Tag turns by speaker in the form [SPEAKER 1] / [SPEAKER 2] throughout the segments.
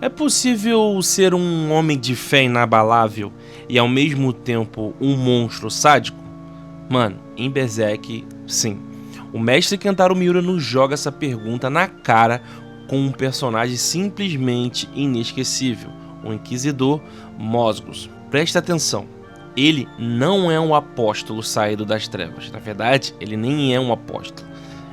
[SPEAKER 1] É possível ser um homem de fé inabalável e ao mesmo tempo um monstro sádico? Mano, em Berserk, sim. O mestre Kentaro Miura nos joga essa pergunta na cara com um personagem simplesmente inesquecível, o Inquisidor Mozgus. Presta atenção, ele não é um apóstolo saído das trevas. Na verdade, ele nem é um apóstolo.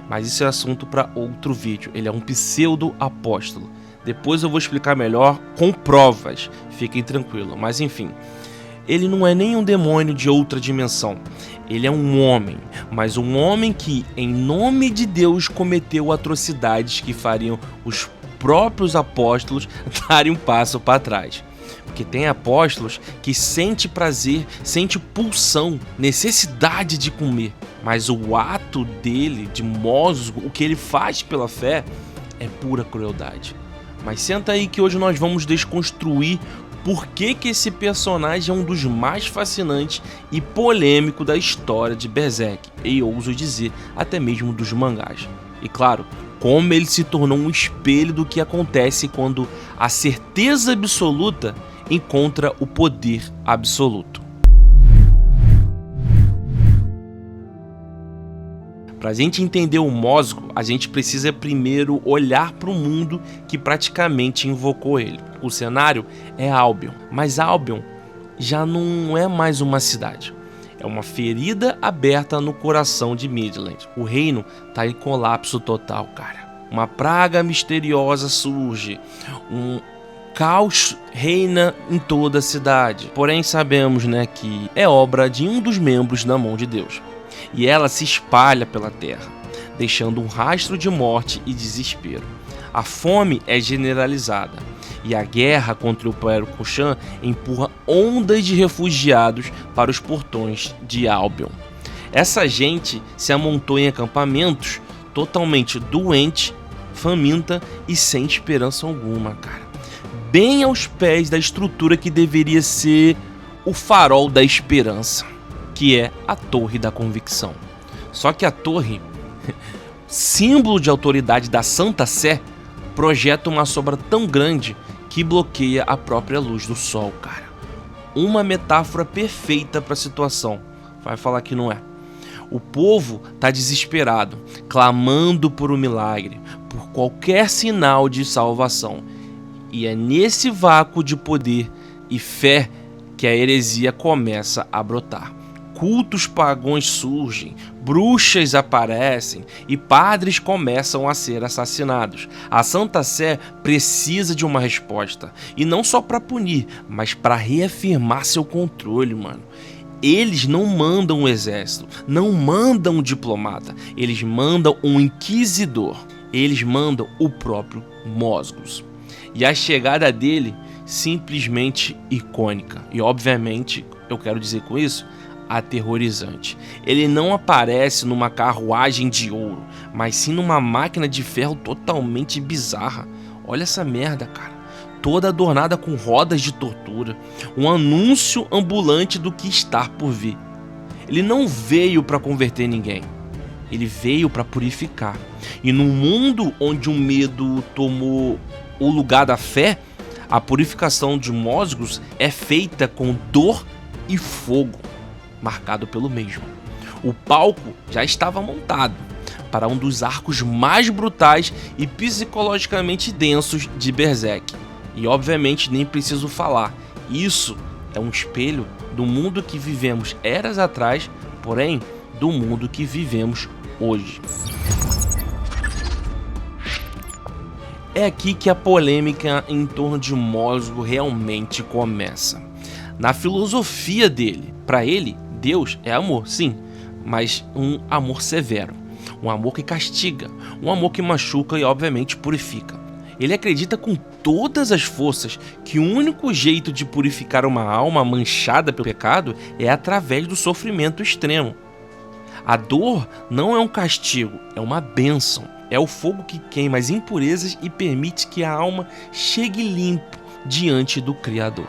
[SPEAKER 1] Mas isso é assunto para outro vídeo. Ele é um pseudo-apóstolo. Depois eu vou explicar melhor com provas, fiquem tranquilos. Mas enfim, ele não é nem um demônio de outra dimensão. Ele é um homem, mas um homem que, em nome de Deus, cometeu atrocidades que fariam os próprios apóstolos darem um passo para trás. Porque tem apóstolos que sente prazer, sente pulsão, necessidade de comer. Mas o ato dele, de Mozgus, o que ele faz pela fé, é pura crueldade. Mas senta aí que hoje nós vamos desconstruir por que esse personagem é um dos mais fascinantes e polêmicos da história de Berserk, e ouso dizer, até mesmo dos mangás. E claro, como ele se tornou um espelho do que acontece quando a certeza absoluta encontra o poder absoluto. Para a gente entender o Mozgus, a gente precisa primeiro olhar para o mundo que praticamente invocou ele. O cenário é Albion, mas Albion já não é mais uma cidade. É uma ferida aberta no coração de Midland. O reino está em colapso total, cara. Uma praga misteriosa surge, um caos reina em toda a cidade. Porém sabemos, que é obra de um dos membros da mão de Deus. E ela se espalha pela terra, deixando um rastro de morte e desespero. A fome é generalizada, e a guerra contra o Império Kushan empurra ondas de refugiados para os portões de Albion. Essa gente se amontou em acampamentos totalmente doente, faminta e sem esperança alguma, cara. Bem aos pés da estrutura que deveria ser o farol da esperança, que é a Torre da Convicção. Só que a torre, símbolo de autoridade da Santa Sé, projeta uma sombra tão grande que bloqueia a própria luz do sol, cara. Uma metáfora perfeita para a situação. Vai falar que não é. O povo está desesperado, clamando por um milagre, por qualquer sinal de salvação. E é nesse vácuo de poder e fé que a heresia começa a brotar. Cultos pagãos surgem, bruxas aparecem e padres começam a ser assassinados. A Santa Sé precisa de uma resposta, e não só para punir, mas para reafirmar seu controle, mano. Eles não mandam um exército, não mandam um diplomata, eles mandam um inquisidor, eles mandam o próprio Mozgus. E a chegada dele simplesmente icônica, e obviamente eu quero dizer com isso, aterrorizante. Ele não aparece numa carruagem de ouro, mas sim numa máquina de ferro totalmente bizarra. Olha essa merda, cara. Toda adornada com rodas de tortura, um anúncio ambulante do que está por vir. Ele não veio para converter ninguém, ele veio para purificar. E num mundo onde o medo tomou o lugar da fé, a purificação de Mozgus é feita com dor e fogo, marcado pelo mesmo. O palco já estava montado para um dos arcos mais brutais e psicologicamente densos de Berserk. E obviamente nem preciso falar, isso é um espelho do mundo que vivemos eras atrás, porém do mundo que vivemos hoje. É aqui que a polêmica em torno de Mozgus realmente começa. Na filosofia dele, para ele, Deus é amor, sim, mas um amor severo, um amor que castiga, um amor que machuca e obviamente purifica. Ele acredita com todas as forças que o único jeito de purificar uma alma manchada pelo pecado é através do sofrimento extremo. A dor não é um castigo, é uma bênção. É o fogo que queima as impurezas e permite que a alma chegue limpo diante do Criador.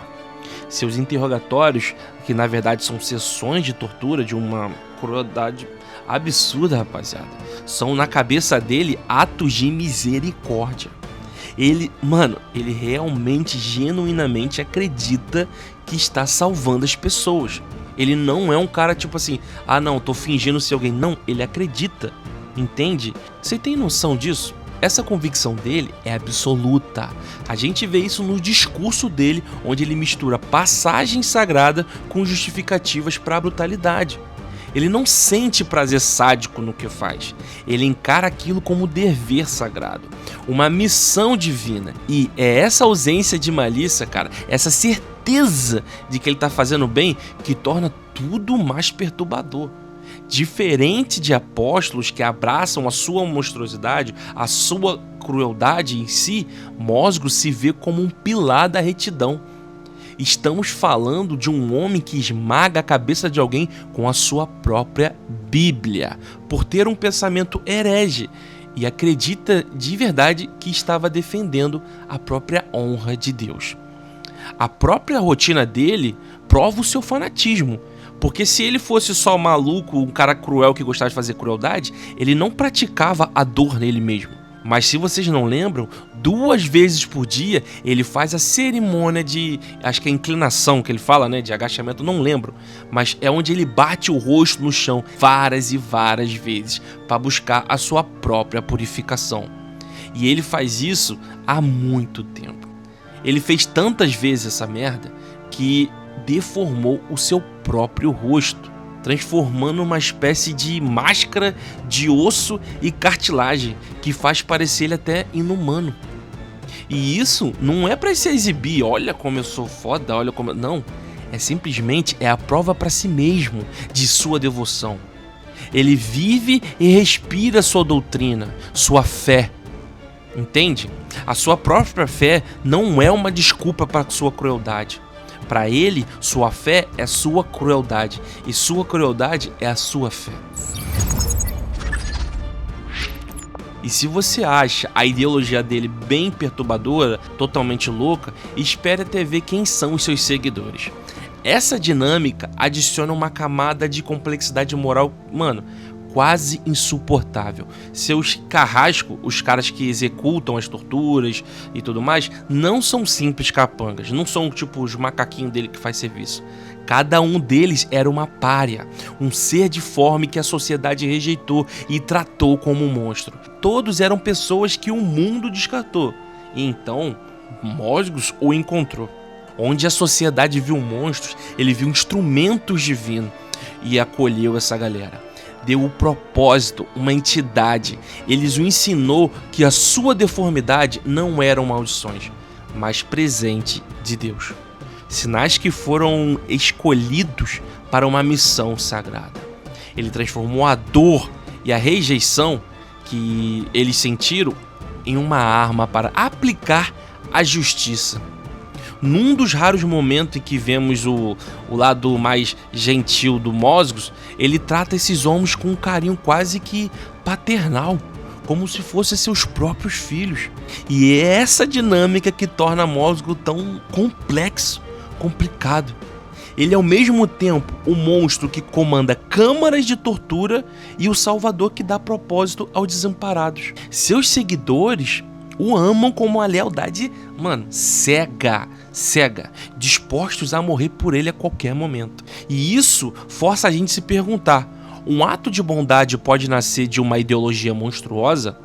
[SPEAKER 1] Seus interrogatórios, que na verdade são sessões de tortura de uma crueldade absurda, rapaziada, são na cabeça dele atos de misericórdia. Ele realmente, genuinamente acredita que está salvando as pessoas. Ele não é um cara tipo assim, ah não, tô fingindo ser alguém. Não, ele acredita, entende? Você tem noção disso? Essa convicção dele é absoluta. A gente vê isso no discurso dele, onde ele mistura passagem sagrada com justificativas para a brutalidade. Ele não sente prazer sádico no que faz. Ele encara aquilo como dever sagrado, uma missão divina. E é essa ausência de malícia, cara, essa certeza de que ele tá fazendo bem, que torna tudo mais perturbador. Diferente de apóstolos que abraçam a sua monstruosidade, a sua crueldade em si, Mosgro se vê como um pilar da retidão. Estamos falando de um homem que esmaga a cabeça de alguém com a sua própria Bíblia, por ter um pensamento herege, e acredita de verdade que estava defendendo a própria honra de Deus. A própria rotina dele prova o seu fanatismo, porque se ele fosse só maluco, um cara cruel que gostava de fazer crueldade, ele não praticava a dor nele mesmo. Mas se vocês não lembram, 2 vezes por dia ele faz a cerimônia de, acho que é inclinação que ele fala, né, de agachamento, não lembro, mas é onde ele bate o rosto no chão várias e várias vezes para buscar a sua própria purificação. E ele faz isso há muito tempo. Ele fez tantas vezes essa merda que deformou o seu próprio rosto, transformando uma espécie de máscara de osso e cartilagem que faz parecer ele até inumano. E isso não é para se exibir, olha como eu sou foda, olha como... Não, é simplesmente a prova para si mesmo de sua devoção. Ele vive e respira sua doutrina, sua fé. Entende? A sua própria fé não é uma desculpa para sua crueldade. Para ele, sua fé é sua crueldade, e sua crueldade é a sua fé. E se você acha a ideologia dele bem perturbadora, totalmente louca, espere até ver quem são os seus seguidores. Essa dinâmica adiciona uma camada de complexidade moral, quase insuportável. Seus carrascos, os caras que executam as torturas e tudo mais, não são simples capangas, não são tipo os macaquinhos dele que faz serviço. Cada um deles era uma pária, um ser deforme que a sociedade rejeitou e tratou como um monstro. Todos eram pessoas que o mundo descartou, e então Mosgro o encontrou. Onde a sociedade viu monstros, ele viu instrumentos divinos e acolheu essa galera. Deu o propósito, uma entidade. Eles o ensinou que a sua deformidade não eram maldições, mas presente de Deus. Sinais que foram escolhidos para uma missão sagrada. Ele transformou a dor e a rejeição que eles sentiram em uma arma para aplicar a justiça. Num dos raros momentos em que vemos o lado mais gentil do Mosgro, ele trata esses homens com um carinho quase que paternal, como se fossem seus próprios filhos. E é essa dinâmica que torna Mosgro tão complexo, complicado. Ele é ao mesmo tempo o monstro que comanda câmaras de tortura e o salvador que dá propósito aos desamparados. Seus seguidores o amam com uma lealdade, cega, dispostos a morrer por ele a qualquer momento. E isso força a gente a se perguntar: um ato de bondade pode nascer de uma ideologia monstruosa?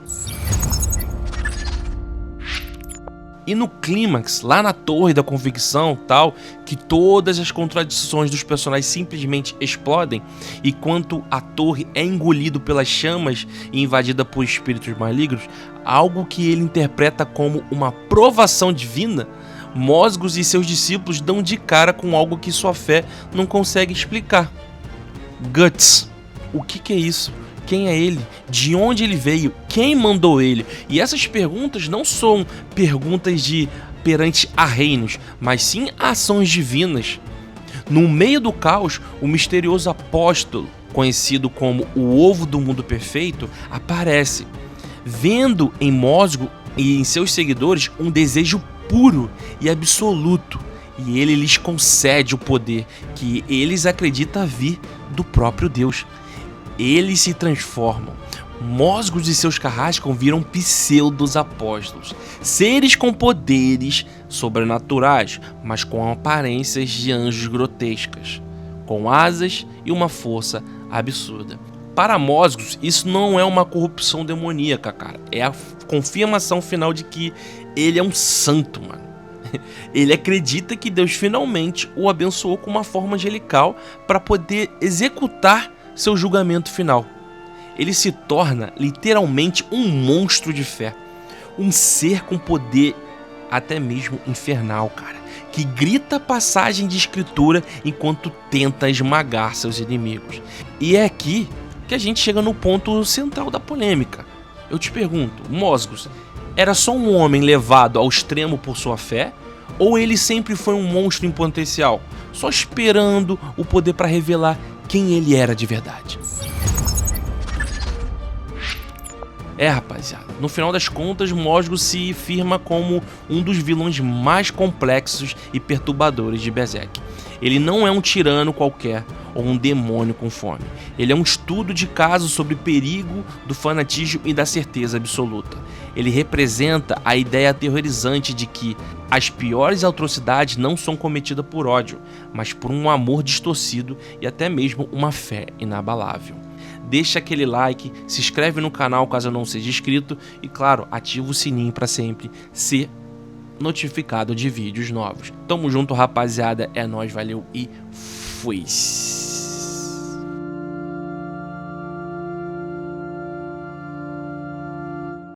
[SPEAKER 1] E no clímax, lá na torre da convicção, tal, que todas as contradições dos personagens simplesmente explodem, e quando a torre é engolido pelas chamas e invadida por espíritos malignos, algo que ele interpreta como uma provação divina, Mosgro e seus discípulos dão de cara com algo que sua fé não consegue explicar. Guts. O que é isso? Quem é ele? De onde ele veio? Quem mandou ele? E essas perguntas não são perguntas de perante a reinos, mas sim a ações divinas. No meio do caos, o misterioso apóstolo, conhecido como o Ovo do Mundo Perfeito, aparece, vendo em Mosgro e em seus seguidores um desejo puro e absoluto, e ele lhes concede o poder que eles acreditam vir do próprio Deus. Eles se transformam. Mozgos e seus Carrascon viram pseudos apóstolos, seres com poderes sobrenaturais, mas com aparências de anjos grotescas, com asas e uma força absurda. Para Mozgos, isso não é uma corrupção demoníaca, cara. É a confirmação final de que ele é um santo, mano. Ele acredita que Deus finalmente o abençoou com uma forma angelical para poder executar seu julgamento final. Ele se torna literalmente um monstro de fé, um ser com poder até mesmo infernal, cara, que grita passagem de escritura enquanto tenta esmagar seus inimigos. E é aqui que a gente chega no ponto central da polêmica. Eu te pergunto, Mozgos era só um homem levado ao extremo por sua fé? Ou ele sempre foi um monstro em potencial, só esperando o poder para revelar quem ele era de verdade? Rapaziada, no final das contas, Mozgos se firma como um dos vilões mais complexos e perturbadores de Berserk. Ele não é um tirano qualquer ou um demônio com fome. Ele é um estudo de caso sobre o perigo do fanatismo e da certeza absoluta. Ele representa a ideia aterrorizante de que as piores atrocidades não são cometidas por ódio, mas por um amor distorcido e até mesmo uma fé inabalável. Deixa aquele like, se inscreve no canal caso não seja inscrito e, claro, ativa o sininho para sempre ser notificado de vídeos novos. Tamo junto, rapaziada. É nóis, valeu e fui!